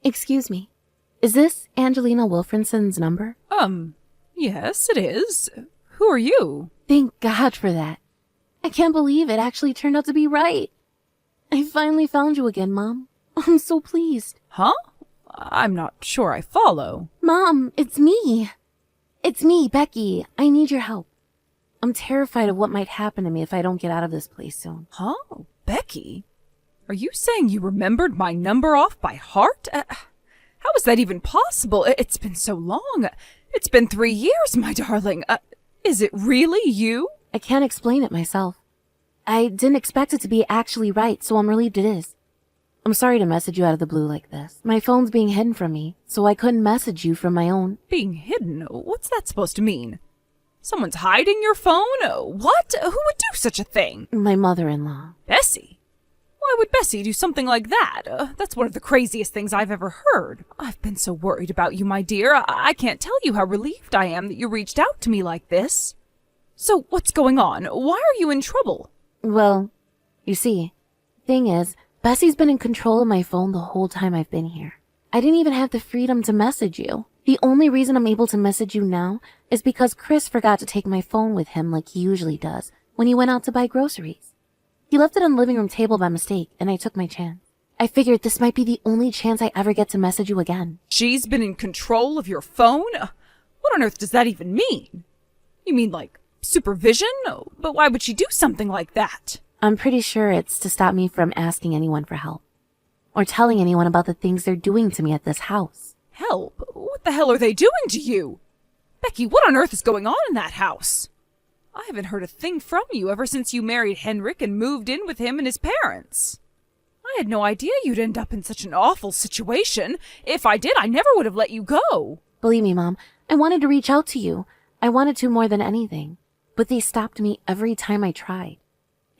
Excuse me. Is this Angelina Wilfrinson's number? Yes, it is. Who are you? Thank God for that. I can't believe it actually turned out to be right. I finally found you again, Mom. I'm so pleased. Huh? I'm not sure I follow. Mom, it's me. It's me, Becky. I need your help. I'm terrified of what might happen to me if I don't get out of this place soon. Huh? Becky? Are you saying you remembered my number off by heart? How is that even possible? It's been so long. It's been 3 years, my darling. Is it really you? I can't explain it myself. I didn't expect it to be actually right, so I'm relieved it is. I'm sorry to message you out of the blue like this. My phone's being hidden from me, so I couldn't message you from my own. Being hidden? What's that supposed to mean? Someone's hiding your phone? What? Who would do such a thing? My mother-in-law. Bessie? Why would Bessie do something like that? That's one of the craziest things I've ever heard. I've been so worried about you, my dear. I can't tell you how relieved I am that you reached out to me like this. So what's going on? Why are you in trouble? Well, you see, thing is, Bessie's been in control of my phone the whole time I've been here. I didn't even have the freedom to message you. The only reason I'm able to message you now is because Chris forgot to take my phone with him like he usually does when he went out to buy groceries. He left it on the living room table by mistake, and I took my chance. I figured this might be the only chance I ever get to message you again. She's been in control of your phone? What on earth does that even mean? You mean like supervision? But why would she do something like that? I'm pretty sure it's to stop me from asking anyone for help. Or telling anyone about the things they're doing to me at this house. Help? What the hell are they doing to you? Becky, what on earth is going on in that house? I haven't heard a thing from you ever since you married Henrik and moved in with him and his parents. I had no idea you'd end up in such an awful situation. If I did, I never would have let you go. Believe me, Mom, I wanted to reach out to you. I wanted to more than anything. But they stopped me every time I tried.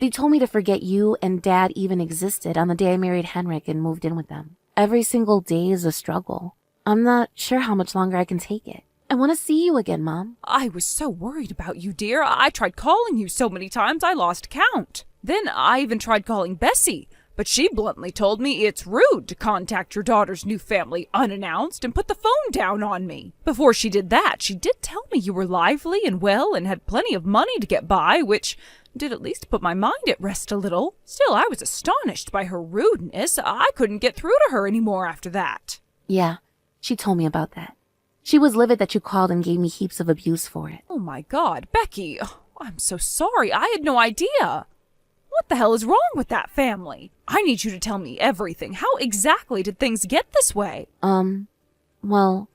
They told me to forget you and Dad even existed on the day I married Henrik and moved in with them. Every single day is a struggle. I'm not sure how much longer I can take it. I want to see you again, Mom. I was so worried about you, dear. I tried calling you so many times I lost count. Then I even tried calling Bessie, but she bluntly told me it's rude to contact your daughter's new family unannounced and put the phone down on me. Before she did that, she did tell me you were lively and well and had plenty of money to get by, which did at least put my mind at rest a little. Still, I was astonished by her rudeness. I couldn't get through to her anymore after that. Yeah, she told me about that. She was livid that you called and gave me heaps of abuse for it. Oh my God, Becky. I'm so sorry. I had no idea. What the hell is wrong with that family? I need you to tell me everything. How exactly did things get this way? Well,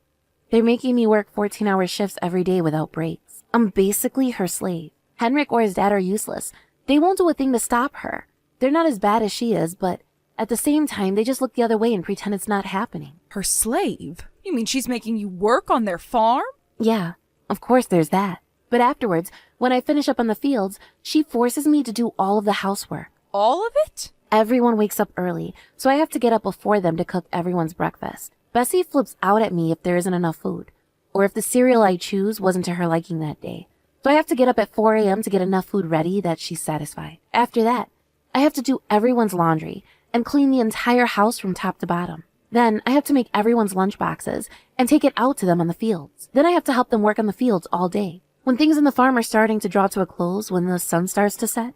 they're making me work 14-hour shifts every day without breaks. I'm basically her slave. Henrik or his dad are useless. They won't do a thing to stop her. They're not as bad as she is, but at the same time, they just look the other way and pretend it's not happening. Her slave? You mean she's making you work on their farm? Yeah, of course there's that. But afterwards, when I finish up on the fields, she forces me to do all of the housework. All of it? Everyone wakes up early, so I have to get up before them to cook everyone's breakfast. Bessie flips out at me if there isn't enough food, or if the cereal I choose wasn't to her liking that day. So I have to get up at 4 a.m. to get enough food ready that she's satisfied. After that, I have to do everyone's laundry and clean the entire house from top to bottom. Then I have to make everyone's lunch boxes and take it out to them on the fields. Then I have to help them work on the fields all day. When things in the farm are starting to draw to a close, when the sun starts to set,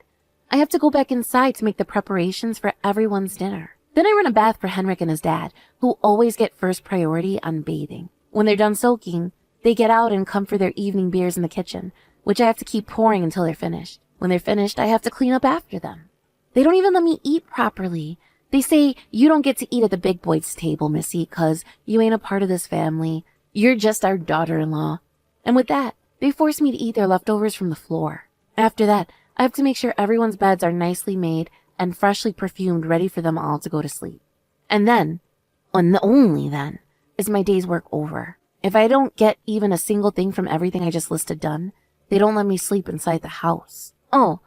I have to go back inside to make the preparations for everyone's dinner. Then I run a bath for Henrik and his dad, who always get first priority on bathing. When they're done soaking, they get out and come for their evening beers in the kitchen, which I have to keep pouring until they're finished. When they're finished, I have to clean up after them. They don't even let me eat properly. They say, you don't get to eat at the big boys' table, Missy, 'cause you ain't a part of this family. You're just our daughter-in-law. And with that, they force me to eat their leftovers from the floor. After that, I have to make sure everyone's beds are nicely made and freshly perfumed, ready for them all to go to sleep. And then, and only then, is my day's work over. If I don't get even a single thing from everything I just listed done, they don't let me sleep inside the house. Oh,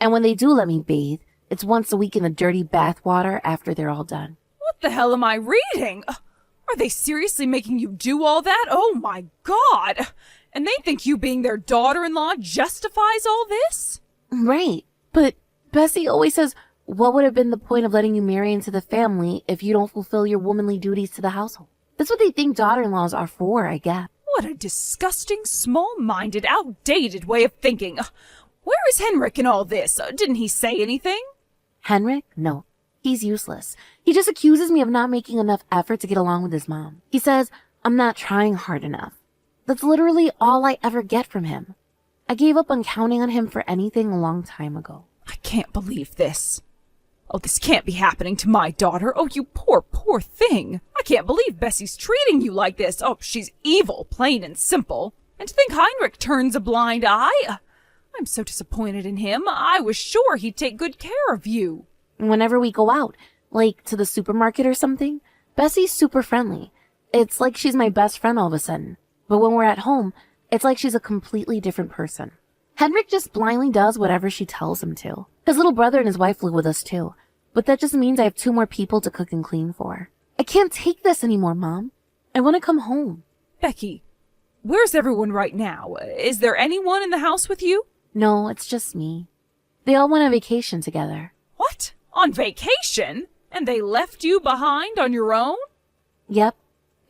and when they do let me bathe, it's once a week in the dirty bath water after they're all done. What the hell am I reading? Are they seriously making you do all that? Oh my God! And they think you being their daughter-in-law justifies all this? Right, but Bessie always says What would have been the point of letting you marry into the family if you don't fulfill your womanly duties to the household? That's what they think daughter-in-laws are for, I guess. What a disgusting, small-minded, outdated way of thinking. Where is Henrik in all this? Didn't he say anything? Henrik? No. He's useless. He just accuses me of not making enough effort to get along with his mom. He says I'm not trying hard enough. That's literally all I ever get from him. I gave up on counting on him for anything a long time ago. I can't believe this. Oh, this can't be happening to my daughter. Oh, you poor, poor thing. I can't believe Bessie's treating you like this. Oh, she's evil, plain and simple. And to think Heinrich turns a blind eye. I'm so disappointed in him. I was sure he'd take good care of you. Whenever we go out, like to the supermarket or something, Bessie's super friendly. It's like she's my best friend all of a sudden. But when we're at home, it's like she's a completely different person. Henrik just blindly does whatever she tells him to. His little brother and his wife live with us too. But that just means I have 2 more people to cook and clean for. I can't take this anymore, Mom. I want to come home. Becky, where's everyone right now? Is there anyone in the house with you? No, it's just me. They all went on vacation together. What? On vacation? And they left you behind on your own? Yep.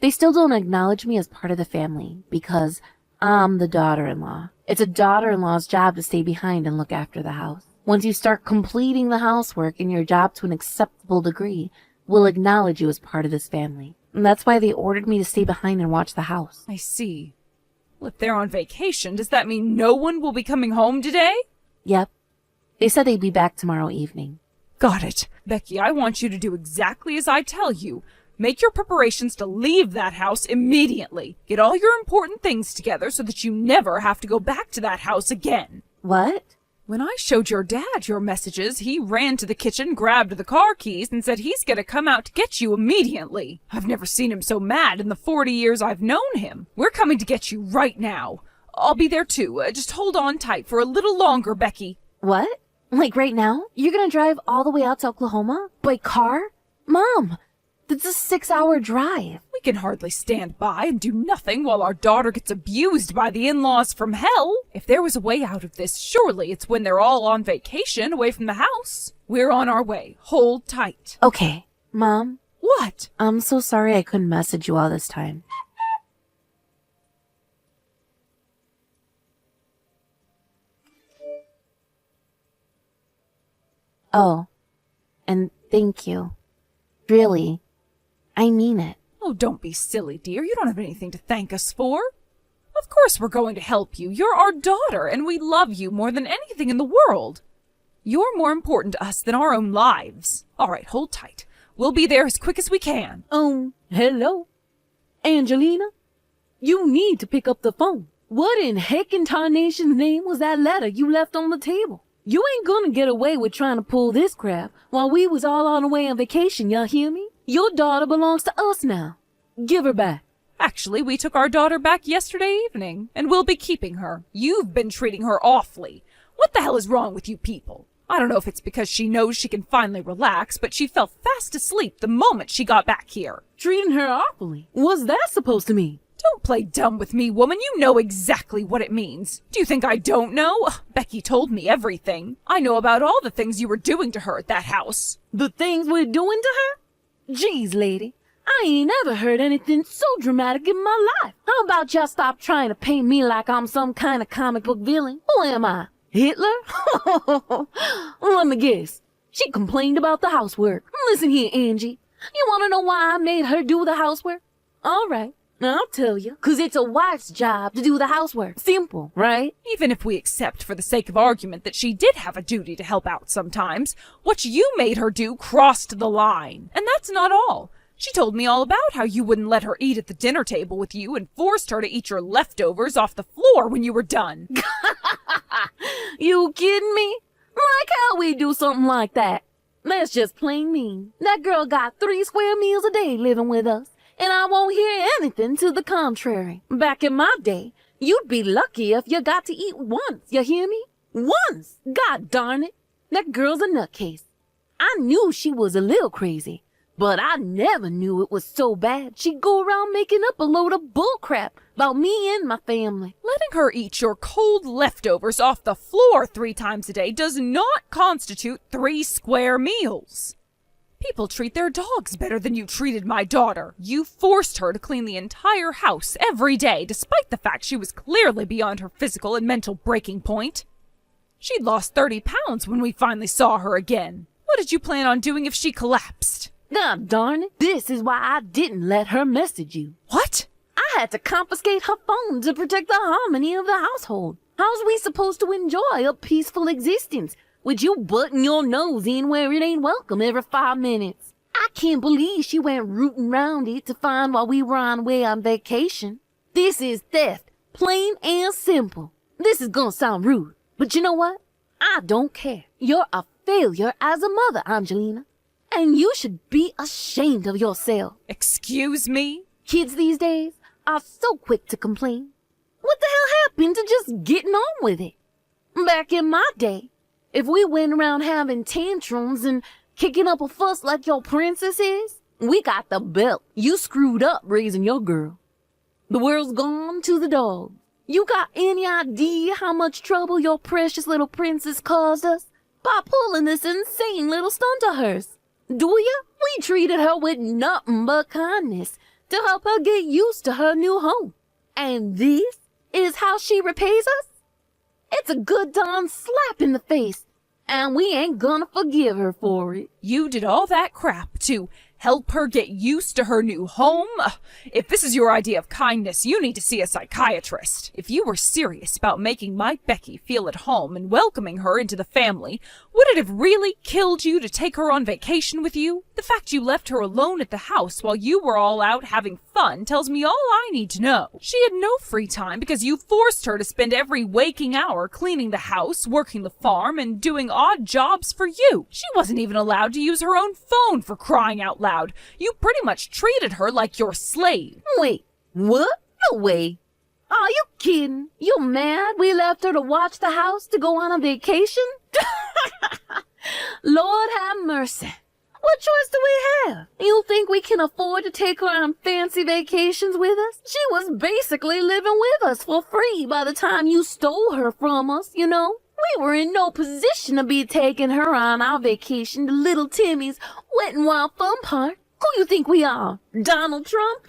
They still don't acknowledge me as part of the family because I'm the daughter-in-law. It's a daughter-in-law's job to stay behind and look after the house. Once you start completing the housework and your job to an acceptable degree, we'll acknowledge you as part of this family. And that's why they ordered me to stay behind and watch the house. I see. Well, if they're on vacation, does that mean no one will be coming home today? Yep. They said they'd be back tomorrow evening. Got it. Becky, I want you to do exactly as I tell you. Make your preparations to leave that house immediately. Get all your important things together so that you never have to go back to that house again. What? When I showed your dad your messages, he ran to the kitchen, grabbed the car keys, and said he's going to come out to get you immediately. I've never seen him so mad in the 40 years I've known him. We're coming to get you right now. I'll be there too. Just hold on tight for a little longer, Becky. What? Like right now? You're going to drive all the way out to Oklahoma? By car? Mom, that's a 6-hour drive. We can hardly stand by and do nothing while our daughter gets abused by the in-laws from hell. If there was a way out of this, surely it's when they're all on vacation away from the house. We're on our way. Hold tight. Okay, Mom. What? I'm so sorry I couldn't message you all this time. Oh, and thank you. Really, I mean it. Oh, don't be silly, dear. You don't have anything to thank us for. Of course we're going to help you. You're our daughter, and we love you more than anything in the world. You're more important to us than our own lives. All right, hold tight. We'll be there as quick as we can. Hello? Angelina? You need to pick up the phone. What in heck in tarnation's name was that letter you left on the table? You ain't gonna get away with trying to pull this crap while we was all on the way on vacation, y'all hear me? Your daughter belongs to us now. Give her back. Actually, we took our daughter back yesterday evening, and we'll be keeping her. You've been treating her awfully. What the hell is wrong with you people? I don't know if it's because she knows she can finally relax, but she fell fast asleep the moment she got back here. Treating her awfully. What's that supposed to mean? Don't play dumb with me, woman. You know exactly what it means. Do you think I don't know? Ugh, Becky told me everything. I know about all the things you were doing to her at that house. The things we're doing to her? Jeez, lady. I ain't ever heard anything so dramatic in my life. How about y'all stop trying to paint me like I'm some kind of comic book villain? Who am I? Hitler? Let me guess. She complained about the housework. Listen here, Angie. You want to know why I made her do the housework? All right. I'll tell you. 'Cause it's a wife's job to do the housework. Simple, right? Even if we accept for the sake of argument that she did have a duty to help out sometimes, what you made her do crossed the line. And that's not all. She told me all about how you wouldn't let her eat at the dinner table with you and forced her to eat your leftovers off the floor when you were done. You kidding me? Like how we do something like that? That's just plain mean. That girl got 3 square meals a day living with us, and I won't hear anything to the contrary. Back in my day, you'd be lucky if you got to eat once, you hear me? Once! God darn it! That girl's a nutcase. I knew she was a little crazy, But I never knew it was so bad. She'd go around making up a load of bullcrap about me and my family. Letting her eat your cold leftovers off the floor 3 times a day does not constitute 3 square meals. People treat their dogs better than you treated my daughter. You forced her to clean the entire house every day, despite the fact she was clearly beyond her physical and mental breaking point. She'd lost 30 pounds when we finally saw her again. What did you plan on doing if she collapsed? God darn it, this is why I didn't let her message you. What? I had to confiscate her phone to protect the harmony of the household. How's we supposed to enjoy a peaceful existence with you butting your nose in where it ain't welcome every 5 minutes? I can't believe she went rooting round it to find while we were on vacation. This is theft, plain and simple. This is gonna sound rude, but you know what? I don't care. You're a failure as a mother, Angelina. And you should be ashamed of yourself. Excuse me? Kids these days are so quick to complain. What the hell happened to just getting on with it? Back in my day, if we went around having tantrums and kicking up a fuss like your princess is, we got the belt. You screwed up raising your girl. The world's gone to the dogs. You got any idea how much trouble your precious little princess caused us by pulling this insane little stunt of hers? Do ya? We treated her with nothing but kindness to help her get used to her new home. And this is how she repays us? It's a good darn slap in the face, and we ain't gonna forgive her for it. You did all that crap to help her get used to her new home? If this is your idea of kindness, you need to see a psychiatrist. If you were serious about making my Becky feel at home and welcoming her into the family, would it have really killed you to take her on vacation with you? The fact you left her alone at the house while you were all out having fun tells me all I need to know. She had no free time because you forced her to spend every waking hour cleaning the house, working the farm, and doing odd jobs for you. She wasn't even allowed to use her own phone, for crying out loud. You pretty much treated her like your slave. Wait, what? No way. Are you kidding? You mad we left her to watch the house to go on a vacation? Lord have mercy. What choice do we have? You think we can afford to take her on fancy vacations with us? She was basically living with us for free by the time you stole her from us, you know? We were in no position to be taking her on our vacation to Little Timmy's Wet and Wild Fun Park. Who you think we are? Donald Trump?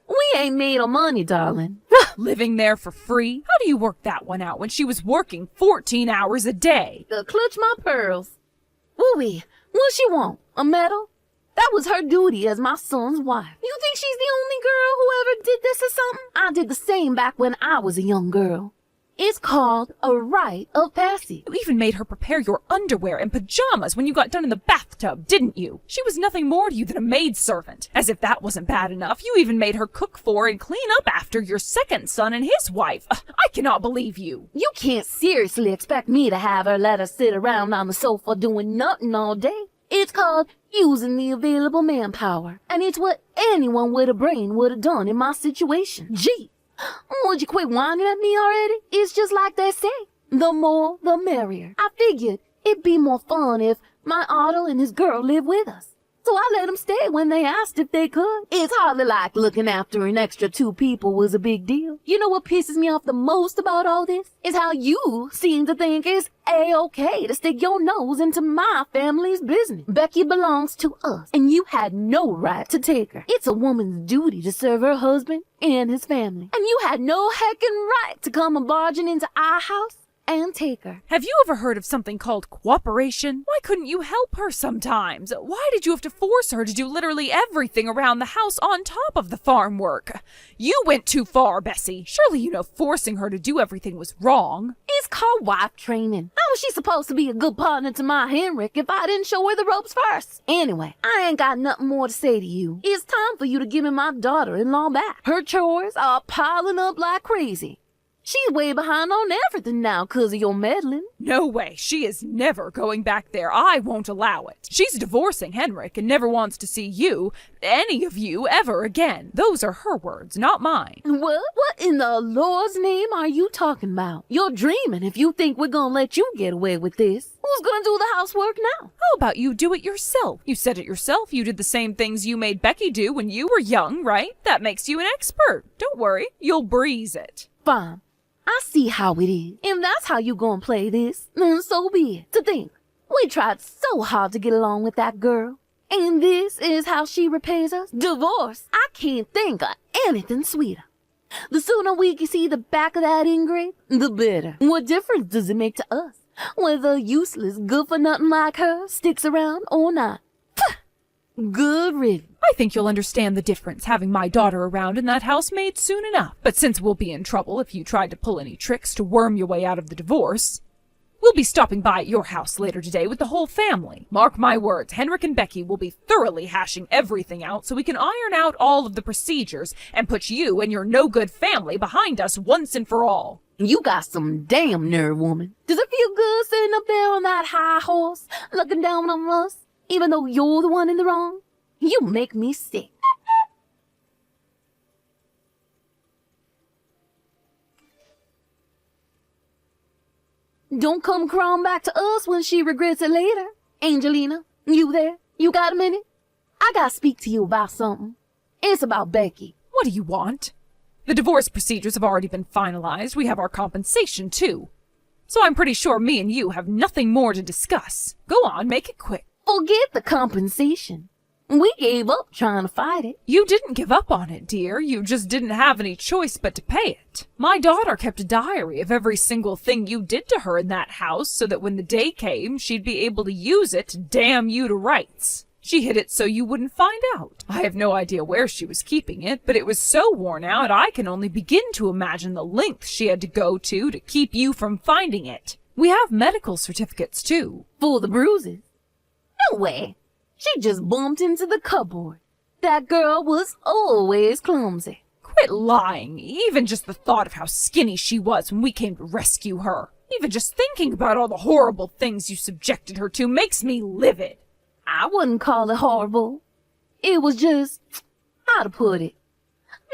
We ain't made of money, darling. Living there for free? How do you work that one out when she was working 14 hours a day? To clutch my pearls. Woo-wee, what she want? A medal? That was her duty as my son's wife. You think she's the only girl who ever did this or something? I did the same back when I was a young girl. It's called a rite of passage. You even made her prepare your underwear and pajamas when you got done in the bathtub, didn't you? She was nothing more to you than a maidservant. As if that wasn't bad enough, you even made her cook for and clean up after your second son and his wife. I cannot believe you. You can't seriously expect me to have her let her sit around on the sofa doing nothing all day. It's called using the available manpower, and it's what anyone with a brain would have done in my situation. Gee. Would you quit whining at me already? It's just like they say. The more, the merrier. I figured it'd be more fun if my Otto and his girl lived with us. So I let them stay when they asked if they could. It's hardly like looking after an extra 2 people was a big deal. You know what pisses me off the most about all this? Is how you seem to think it's A-okay to stick your nose into my family's business. Becky belongs to us, and you had no right to take her. It's a woman's duty to serve her husband and his family. And you had no heckin' right to come barging into our house and take her. Have you ever heard of something called cooperation? Why couldn't you help her sometimes? Why did you have to force her to do literally everything around the house on top of the farm work? You went too far, Bessie. Surely you know forcing her to do everything was wrong. It's called wife training. How was she supposed to be a good partner to my Henrik if I didn't show her the ropes first? Anyway, I ain't got nothing more to say to you. It's time for you to give me my daughter-in-law back. Her chores are piling up like crazy. She's way behind on everything now 'cause of your meddling. No way. She is never going back there. I won't allow it. She's divorcing Henrik and never wants to see you, any of you, ever again. Those are her words, not mine. What? What in the Lord's name are you talking about? You're dreaming if you think we're gonna let you get away with this. Who's gonna do the housework now? How about you do it yourself? You said it yourself. You did the same things you made Becky do when you were young, right? That makes you an expert. Don't worry. You'll breeze it. Fine. I see how it is. If that's how you gonna play this, then so be it. To think, we tried so hard to get along with that girl. And this is how she repays us? Divorce. I can't think of anything sweeter. The sooner we can see the back of that ingrate, the better. What difference does it make to us whether a useless, good-for-nothing like her sticks around or not? Good riddance. I think you'll understand the difference having my daughter around in that housemaid soon enough. But since we'll be in trouble if you tried to pull any tricks to worm your way out of the divorce, we'll be stopping by at your house later today with the whole family. Mark my words, Henrik and Becky will be thoroughly hashing everything out so we can iron out all of the procedures and put you and your no-good family behind us once and for all. You got some damn nerve, woman. Does it feel good sitting up there on that high horse, looking down on us, even though you're the one in the wrong? You make me sick. Don't come crawling back to us when she regrets it later. Angelina, you there? You got a minute? I gotta speak to you about something. It's about Becky. What do you want? The divorce procedures have already been finalized. We have our compensation, too. So I'm pretty sure me and you have nothing more to discuss. Go on, make it quick. Forget the compensation. We gave up trying to fight it. You didn't give up on it, dear. You just didn't have any choice but to pay it. My daughter kept a diary of every single thing you did to her in that house so that when the day came, she'd be able to use it to damn you to rights. She hid it so you wouldn't find out. I have no idea where she was keeping it, but it was so worn out I can only begin to imagine the lengths she had to go to keep you from finding it. We have medical certificates, too. For the bruises. No way. She just bumped into the cupboard. That girl was always clumsy. Quit lying. Even just the thought of how skinny she was when we came to rescue her. Even just thinking about all the horrible things you subjected her to makes me livid. I wouldn't call it horrible. It was just, how to put it?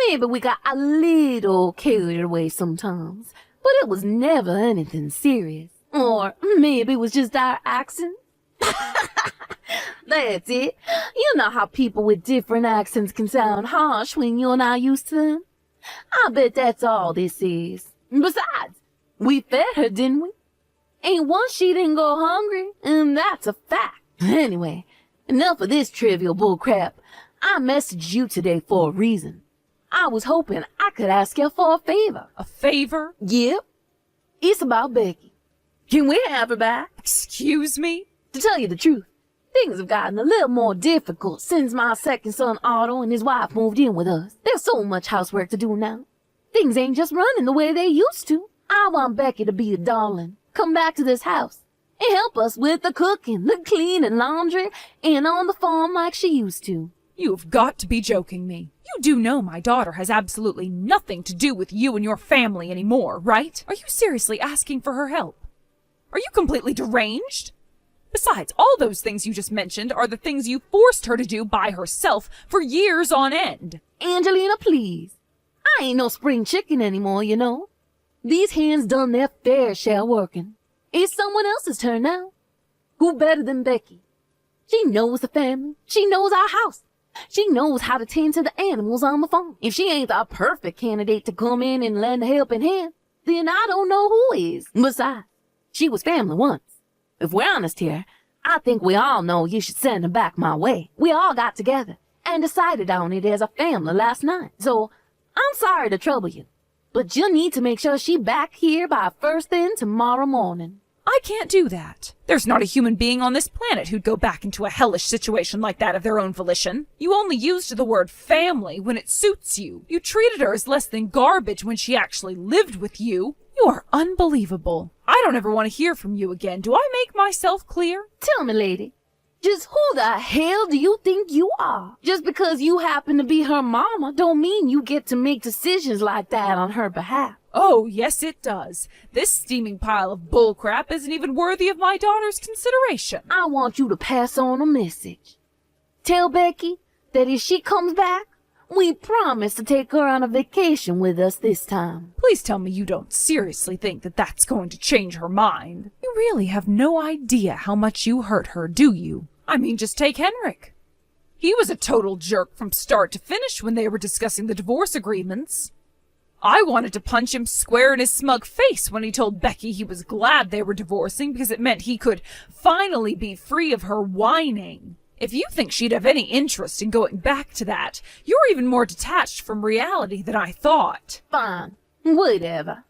Maybe we got a little carried away sometimes, but it was never anything serious. Or maybe it was just our accent. That's it. You know how people with different accents can sound harsh when you're not used to them? I bet that's all this is. Besides, we fed her, didn't we? Ain't once she didn't go hungry, and that's a fact. Anyway, enough of this trivial bullcrap. I messaged you today for a reason. I was hoping I could ask you for a favor. A favor? Yep. It's about Becky. Can we have her back? Excuse me? To tell you the truth, things have gotten a little more difficult since my second son Otto and his wife moved in with us. There's so much housework to do now. Things ain't just running the way they used to. I want Becky to be a darling, come back to this house, and help us with the cooking, the cleaning, laundry, and on the farm like she used to. You've got to be joking me. You do know my daughter has absolutely nothing to do with you and your family anymore, right? Are you seriously asking for her help? Are you completely deranged? Besides, all those things you just mentioned are the things you forced her to do by herself for years on end. Angelina, please. I ain't no spring chicken anymore, you know. These hands done their fair share working. It's someone else's turn now. Who better than Becky? She knows the family. She knows our house. She knows how to tend to the animals on the farm. If she ain't the perfect candidate to come in and lend a helping hand, then I don't know who is. Besides, she was family once. If we're honest here, I think we all know you should send her back my way. We all got together and decided on it as a family last night. So, I'm sorry to trouble you, but you need to make sure she back here by first thing tomorrow morning. I can't do that. There's not a human being on this planet who'd go back into a hellish situation like that of their own volition. You only used the word family when it suits you. You treated her as less than garbage when she actually lived with you. You are unbelievable. I don't ever want to hear from you again. Do I make myself clear? Tell me, lady, Just who the hell do you think you are? Just because you happen to be her mama don't mean you get to make decisions like that on her behalf. Oh, yes, it does. This steaming pile of bullcrap isn't even worthy of my daughter's consideration. I want you to pass on a message. Tell Becky that if she comes back, we promise to take her on a vacation with us this time. Please tell me you don't seriously think that that's going to change her mind. You really have no idea how much you hurt her, do you? I mean, just take Henrik. He was a total jerk from start to finish when they were discussing the divorce agreements. I wanted to punch him square in his smug face when he told Becky he was glad they were divorcing because it meant he could finally be free of her whining. If you think she'd have any interest in going back to that, you're even more detached from reality than I thought. Fine, whatever.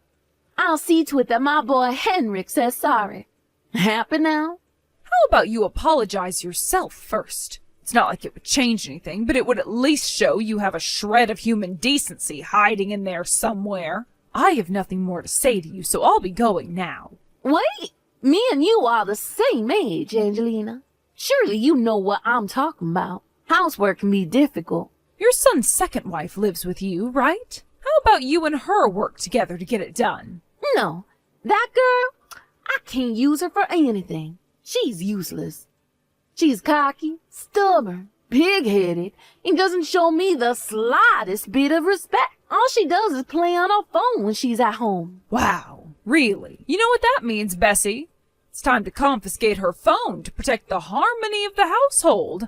I'll see to it that my boy Henrik says sorry. Happy now? How about you apologize yourself first? It's not like it would change anything, but it would at least show you have a shred of human decency hiding in there somewhere. I have nothing more to say to you, so I'll be going now. Wait, me and you are the same age, Angelina. Surely you know what I'm talking about. Housework can be difficult. Your son's second wife lives with you, right? How about you and her work together to get it done? No, that girl, I can't use her for anything. She's useless. She's cocky, stubborn, pig-headed, and doesn't show me the slightest bit of respect. All she does is play on her phone when she's at home. Wow, really? You know what that means, Bessie? It's time to confiscate her phone to protect the harmony of the household.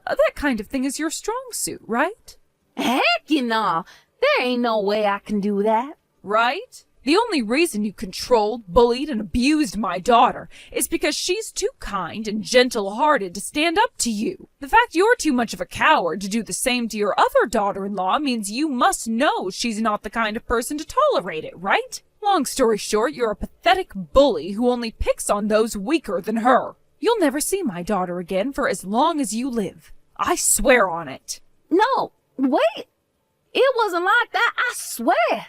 That kind of thing is your strong suit, right? Heck, no, there ain't no way I can do that. Right? The only reason you controlled, bullied, and abused my daughter is because she's too kind and gentle-hearted to stand up to you. The fact you're too much of a coward to do the same to your other daughter-in-law means you must know she's not the kind of person to tolerate it, right? Long story short, you're a pathetic bully who only picks on those weaker than her. You'll never see my daughter again for as long as you live. I swear on it. No, wait. It wasn't like that, I swear.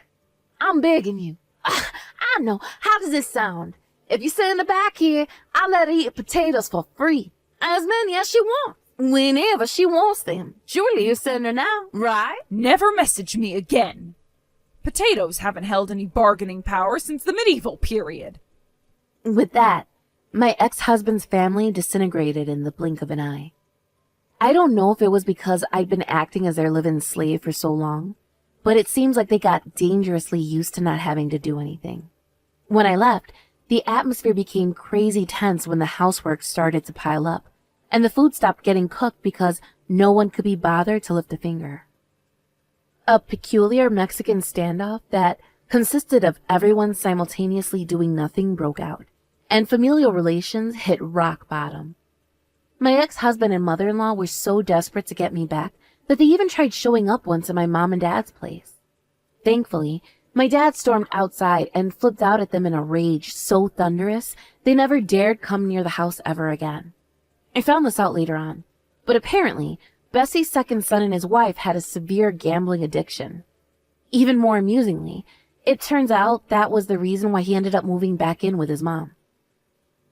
I'm begging you. I know. How does this sound? If you send her back here, I'll let her eat potatoes for free. As many as she wants. Whenever she wants them. Surely you send her now, right? Never message me again. Potatoes haven't held any bargaining power since the medieval period. With that, my ex-husband's family disintegrated in the blink of an eye. I don't know if it was because I'd been acting as their live-in slave for so long, but it seems like they got dangerously used to not having to do anything. When I left, the atmosphere became crazy tense when the housework started to pile up, and the food stopped getting cooked because no one could be bothered to lift a finger. A peculiar Mexican standoff that consisted of everyone simultaneously doing nothing broke out, and familial relations hit rock bottom. My ex-husband and mother-in-law were so desperate to get me back that they even tried showing up once at my mom and dad's place. Thankfully, my dad stormed outside and flipped out at them in a rage so thunderous they never dared come near the house ever again. I found this out later on, but apparently, Bessie's second son and his wife had a severe gambling addiction. Even more amusingly, it turns out that was the reason why he ended up moving back in with his mom.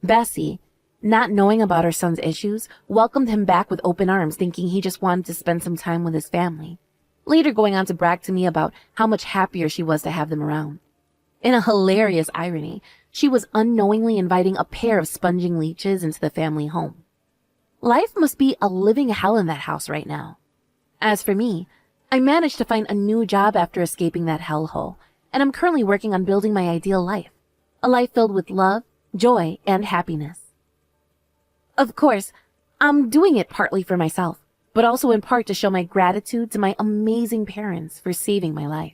Bessie, not knowing about her son's issues, welcomed him back with open arms, thinking he just wanted to spend some time with his family, later going on to brag to me about how much happier she was to have them around. In a hilarious irony, she was unknowingly inviting a pair of sponging leeches into the family home. Life must be a living hell in that house right now. As for me, I managed to find a new job after escaping that hellhole, and I'm currently working on building my ideal life, a life filled with love, joy, and happiness. Of course, I'm doing it partly for myself, but also in part to show my gratitude to my amazing parents for saving my life.